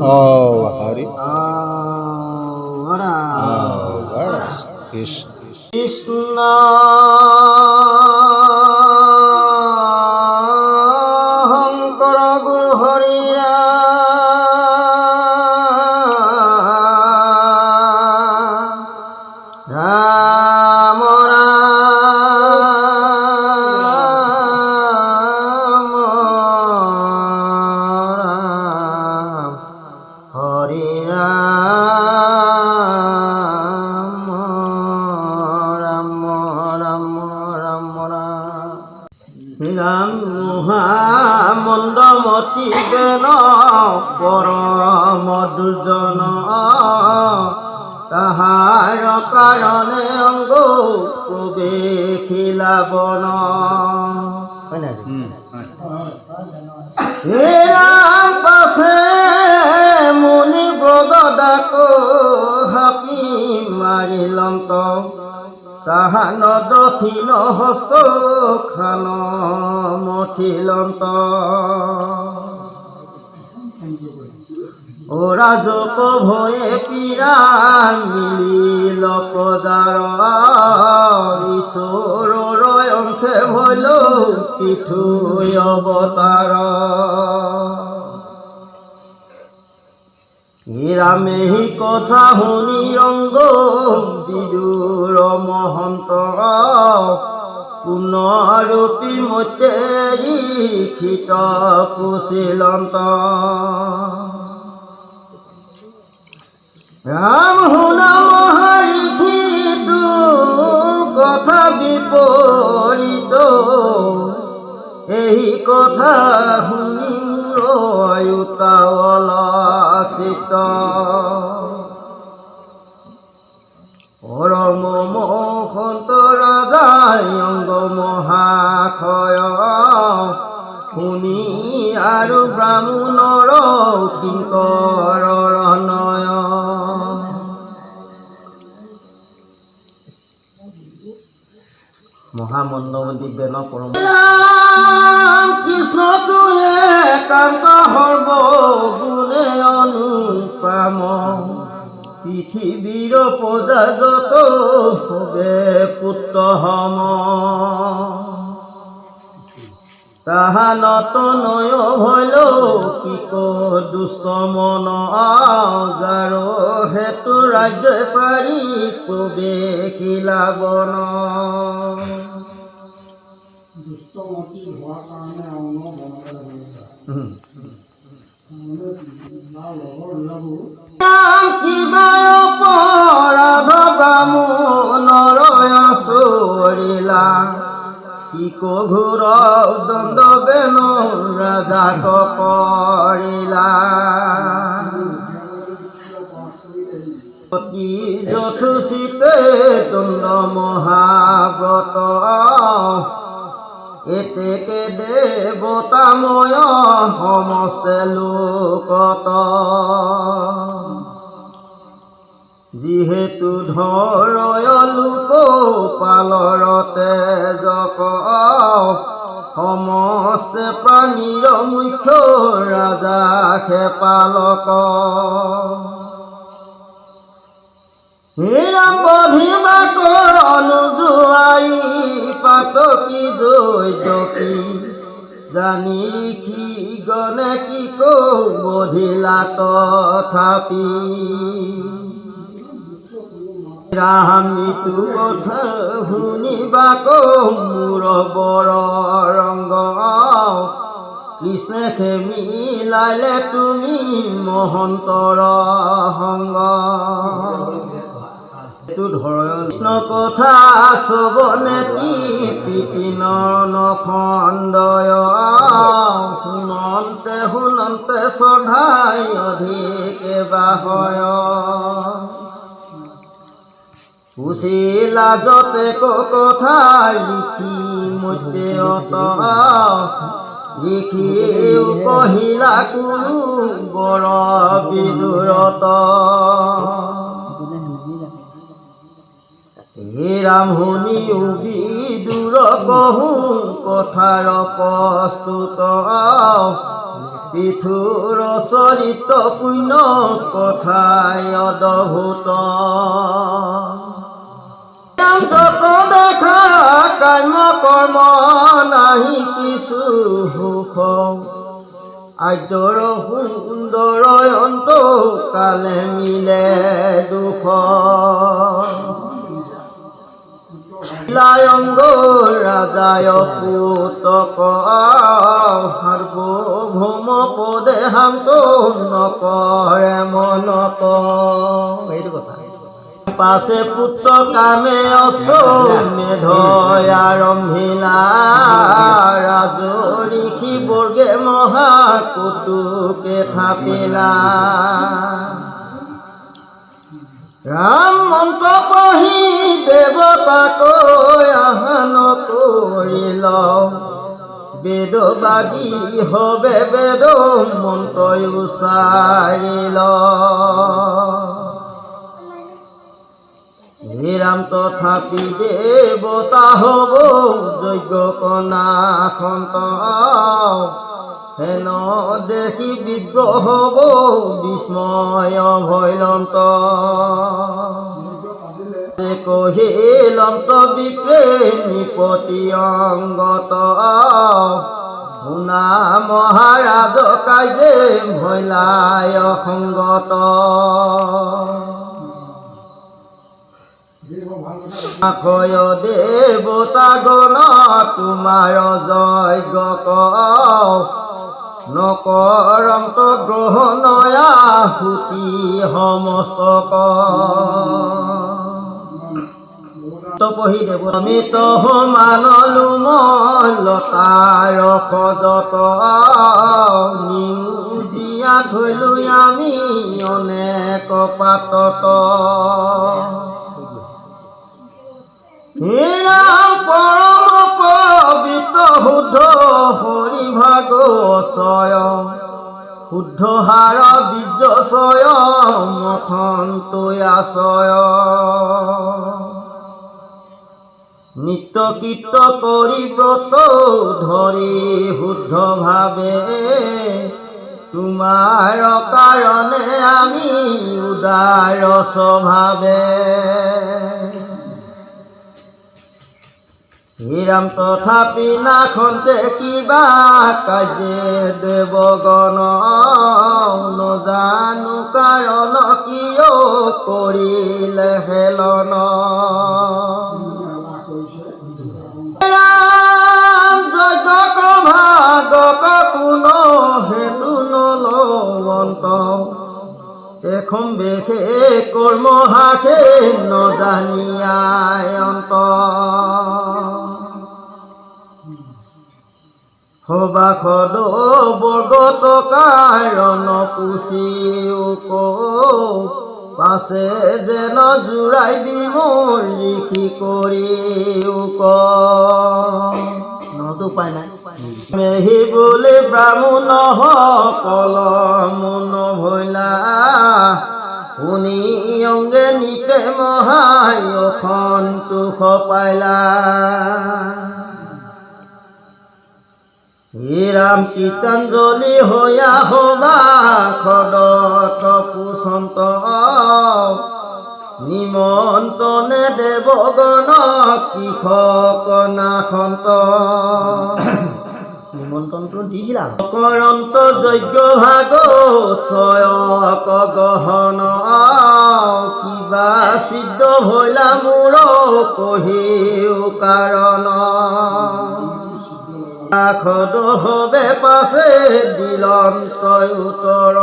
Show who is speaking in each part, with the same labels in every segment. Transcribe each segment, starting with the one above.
Speaker 1: হৰি কৃষ্ণ
Speaker 2: কৃষ্ণ শংকৰ গুৰু Hari Ram Ram Ram Hari Ram Ram Ram Ram Ram মহামন্দমতি Ben পৰম দুজন তাহাৰ কাৰণে অংগ প্ৰৱেশিলা বন পাছে মুনি ব্ৰগদাক হাপি মাৰিলন্ত তাহান দক্ষিণ হস্ত খান মঠিলন্ত ৰাজক ভয়ে পীৰা মিলিল প্ৰজাৰ ঈশ্বৰৰ অংশে ভৈল পিঠু অৱতাৰ ৰামেহি কথা শুনি ৰংগ বিদুৰ মহন্ত পুনৰূপী মতে লিখিত কুশীলন্ত ৰাম শুনা মহাৰিষিটো কথা বিপৰীত এই কথা শুনি অয়ুতাৱলচিত পৰম মহন্ত ৰাজাই অংগ মহাশয় শুনি আৰু ব্ৰাহ্মণৰ কিংকৰ নয় মহামন্দমতি বেন পৰম কৃষ্ণ তুয়ে কান্ত সৰ্ব গুণে অনুপম পৃথিৱীৰ প্ৰজা যত হবে পুত্ৰ সম তাহানত নয় ভৈল কিক দুষ্ট মন যাৰ হেতু ৰাজ্য চাৰি প্ৰৱেশিলা বন
Speaker 3: দুষ্টমতি হোৱাৰ কাৰণে
Speaker 2: কিবা অপৰাধ ব্ৰাহ্মণৰ চৰিলা কিক ঘোৰ দণ্ড বেন ৰাজাক কৰিলা অতি যথোচিতে দণ্ড মহাব্ৰত এতেকে দেৱতাময় সমস্তে লোকত যিহেতু ধৰয় লোক পালৰ তেজক সমস্তে প্ৰাণীৰ মুখ্য ৰাজা হে পালক হীৰাম বধিমাক অনুযোৱাই পাতকি জয়দকী জানি লিখি গণে কি বধিলা তথাপি ৰামিটো কথা শুনিবাক মোৰ বৰ ৰংগ কৃষ্ণে মিলাইলে তুমি মহন্তৰ সংগ কৃষ্ণ কথা চবনে পিপিনৰ খণ্ডয় শুনন্তে শুনন্তে শ্ৰদ্ধাই অধিকে বাহয় কুশীলা যতে কথা লিখি মধ্যে অত লিখিও কহিলা কোনো বৰ বিদুৰত হে ৰাম শুনি বিদুৰ কহো কথাৰ প্ৰস্তুত পিঠুৰ চৰিত্ৰ পুণ্য কথাই অদ্ভুত যত দেখা কাম্য কৰ্ম নাহি কিছু সুখ আদ্যৰ সুন্দৰ অন্ত কালে মিলে দুখ লায়ংগ ৰাজায় পুতক সাৰ্বভৌম পদে শান্ত নকৰে মনত এইটো কথা পাছে পুত্ৰ কামে অশ্বমেধ আৰম্ভিলা ৰাজঋষি বৰ্গে মহাকুতুকে থাপিলা ৰাম মন্ত্ৰ পঢ়ি দেৱতাকৈ আহ্বান কৰিল বেদবাদী হবে বেদ মন্ত্ৰ উচ্চাৰিল হে ৰাম তথাপি দেৱতা হব যজ্ঞ কণা সন্ত হেন দেখি বিগ্ৰহ হব বিস্ময় ভৈলন্ত কহিলন্ত বিপ্ৰেমীপতি অংগত শুনা মহাৰাজ কাৰ্যে ভৈলায় সংগত আখয় দেৱতা গণ তোমাৰ যজ্ঞ নকৰন্ত গ্ৰহণয়া সুতি সমস্তক পঢ়ি দেৱমিত সমানলো মই লতাৰ সজত নিউজিয়া থৈলো আমি অনেক পাতত পৰম পবিত্ৰ শুদ্ধ হৰি ভাগচয় শুদ্ধ হাৰ বীৰ্যচয় মথন্তৈ আচয় নিত্য কীৰ্ত কৰি ব্ৰত ধৰি শুদ্ধ ভাৱে তোমাৰ কাৰণে আমি উদাৰ স্বভাৱে হিৰাম তথাপি নাখন্তে কিবা কাজে দেৱগণ নজানো কাৰণ কিয় কৰিলে হেলন যজ্ঞ ভাগক কোন হেতু নলৱন্ত এখন বেশে কৰ্ম হাসে নজানিয়ায় অন্ত সবাসদ বৰ্গত কাৰণ পুচিও পাছে যেন জোৰাই বিমোৰ লিখি কৰিও নতো পাই নাই মেহি বোলে ব্ৰাহ্মণ সকল মুন ভৈলা শুনি অংগে নিতে মহাই সন্তোষ পাইলা ৰাম কীৰ্তঞ্জলি হয়া সবা খদত পুচন্ত নিমন্ত্ৰণে দেৱগণ কৃষক নাখন্ত নিমন্ত্ৰণটো দিছিলা কৰন্ত যজ্ঞ ভাগ চয়ক গহন কিবা সিদ্ধ ভৈলা মূৰ কহিও কাৰণ খদ হবে পাছে দিলন্ত উত্তৰ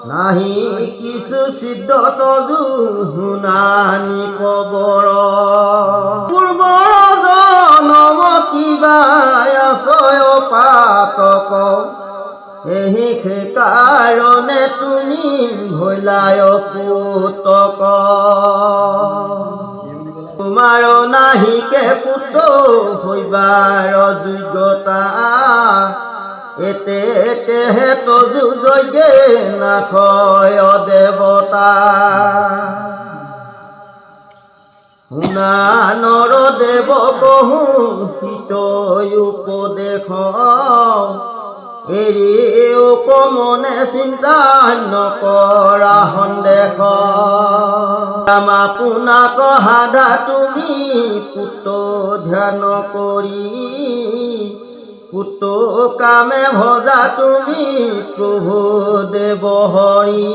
Speaker 2: নাহি কিছু সিদ্ধ তজু শুনানি কবৰ পূৰ্বৰ জনম কিবা আচয় পাতক এহি কাৰণে তুমি ভৈলায় পুতক তোমাৰ নাহিকে পুত্ৰ হৈবাৰ যোগ্যতা এতেহে তজু যজ্ঞে নাখয় দেৱতা শুনা নৰ দেৱ কহো হিতৈ উপদেশ এৰিও কমনে চিন্তা নকৰা সন্দেহ আপোনাক সাধা তুমি পুত ধ্যান কৰি পুত কামে ভজা তুমি প্ৰভু দেৱ হৰি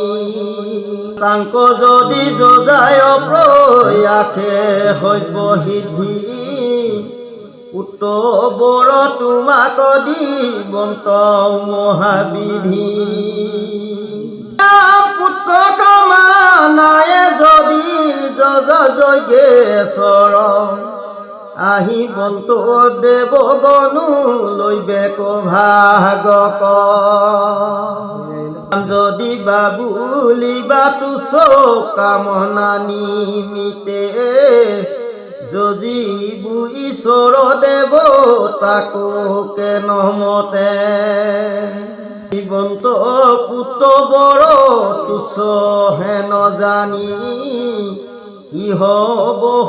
Speaker 2: তাংক যদি যজায় প্ৰয়াসে সব্য সিদ্ধি পুত বৰ তোমাক দিবন্ত মহাবিধি পুত্ৰ কামানায়ে যদি যজা যজ্ঞেশ্বৰ আহিবন্ত দেৱগণু লৈবেক ভাগক যদি বাবুলিবা তুচ কামনা নিমিতে যজিবু ঈশ্বৰ দেৱ তাকো কেনমতে জীৱন্ত পুত বৰ তুচ হেন জানি ইহ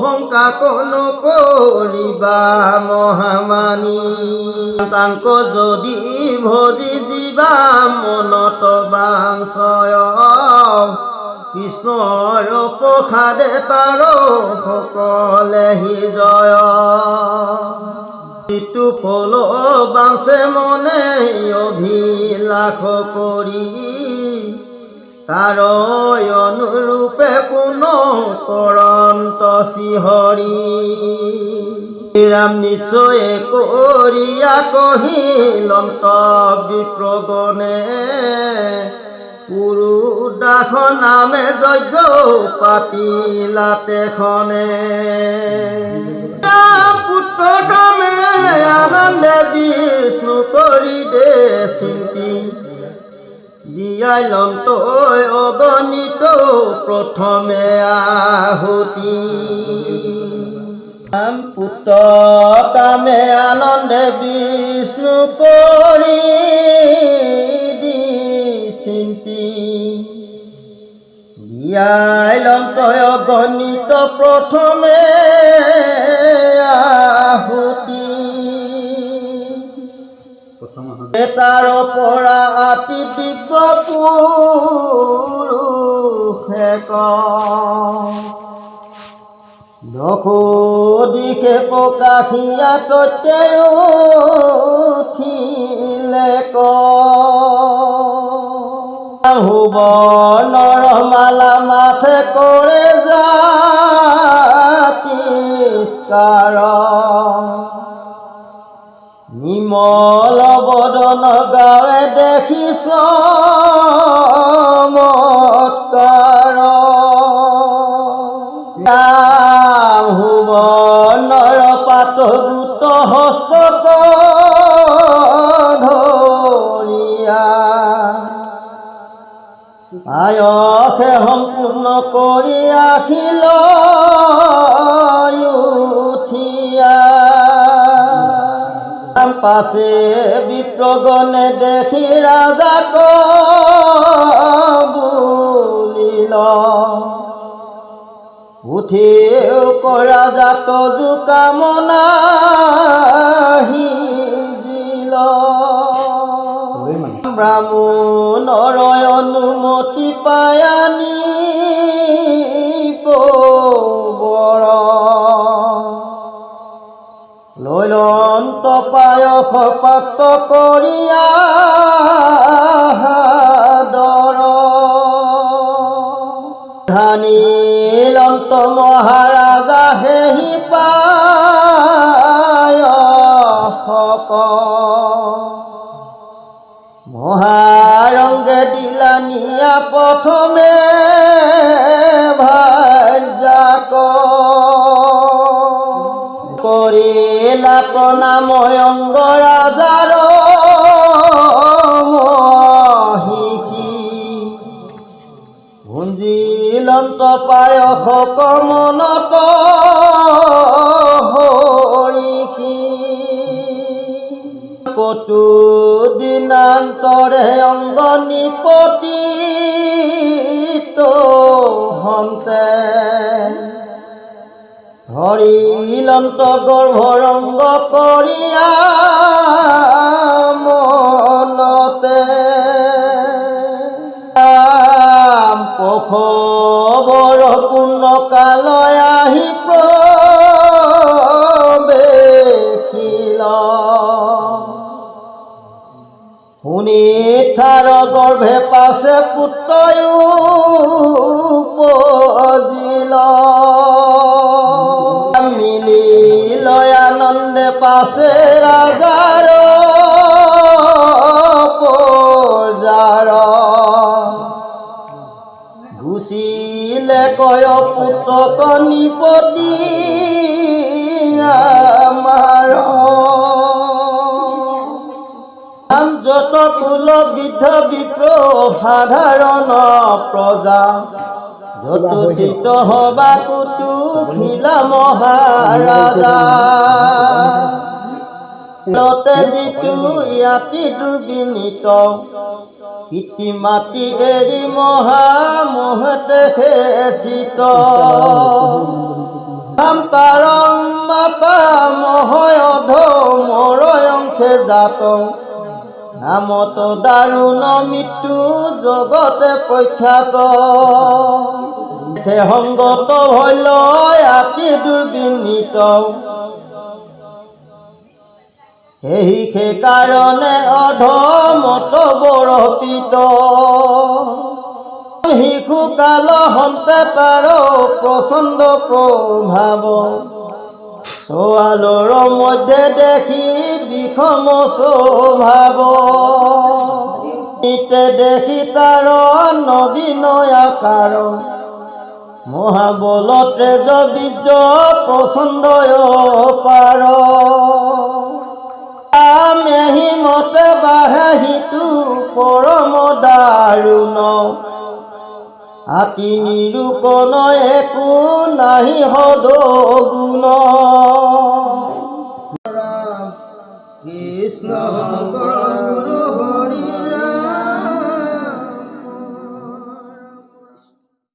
Speaker 2: শংকা কন কৰিবা মহামানী তাংক যদি ভজি জীৱা মনত বাঞ্ছয় কৃষ্ণৰ প্ৰসাদে তাৰ সকলেহি জয় ইটো ফল বাঞ্চে মনে অভিলাষ কৰি তাৰ অনুৰূপে পুনৰ কৰন্ত শ্ৰীহৰি ৰাম নিশ্চয়ে কৰিয়া কহিলন্ত বিপ্ৰগণে পুৰুদাস নামে যজ্ঞ পাতিলাতে খনে পুত্ৰ কামে আনন্দে বিষ্ণু কৰি দে চিন্তি দিয়াই লন্ত অগণিত প্ৰথমে আহুতি পুত্ৰ কামে আনন্দে বিষ্ণু কৰি দি চিন্তি দিয়াই লন্ত অগণিত প্ৰথমে আহুতি তাৰ পৰা আতি দিব্য পুৰুষে দখো দিশে প্ৰকাশিয়া ততে উঠিলে ভুৱনৰ মালা মাথে কৰে জাতিষ্কাৰ নিমল বদন গাৱে দেখি চমৎকাৰ ভুৱনৰ পাত গোট হস্ত ধৰিয়া আয়সে সম্পূৰ্ণ কৰি আখিল উঠিয়া পাছে বিপ্ৰগণে দেখি ৰাজাক বুলিল উঠি ৰাজা তজু কামনা সিজিল ব্ৰাহ্মণৰ অনুমতি পায়ানি বৰ লৈলন্ত পায়স পাত্ৰ কৰিয়া দৰ ধানিলন্ত মহাৰাজা হেহি পায়সক মহাৰংগে দিলা নিয়া প্ৰথমে ভাৰ্যাক কৰিলা প্ৰণাম অংগ ৰাজাৰ মহিষী ভুঞ্জিলন্ত পায়স কমনত হৰিষী কতু দিনান্তৰে অংগ নিপতিত হন্তে হৰিলন্ত গৰ্ভৰংগ কৰিয়া মন সুনিঠাৰ গৰ্ভে পাছে পুত্ৰয়ো উপজিল মিলি লয় আনন্দে পাছে ৰাজাৰ পৰ্যাৰ ঘুচিলে কয় পুতক নিপতি আমাৰ যত কুল বৃদ্ধ বিপ্ৰ সাধাৰণ প্ৰজা যত চিত হবা কুটু খিলা মহাৰাজা লতে যিটো ইয়াতি দুৰ্বিনীত পিতৃ মাতি এৰি মহামোহতে হেচিত তাৰ মাতা মহয় মৰয় অংশে জাত নামত দাৰুণ মৃত্যু জগতে প্ৰখ্যাত সংগত হইল অতি দুৰ্বিনীত সেই কাৰণে অধমত বৰপিত শিশু কাল হন্তে তাৰ প্ৰচণ্ড প্ৰভাৱ ছোৱালৰ মধ্যে দেখি বিষম স্বভাৱ দেখি তাৰ নবীন আকাৰ মহাবল তেজ বীৰ্য প্ৰচণ্ড পাৰ মেহিমতে বাহে সিটো পৰম দাৰুণ আতি নিৰূপণ একো নাহি সদগুণ কৃষ্ণ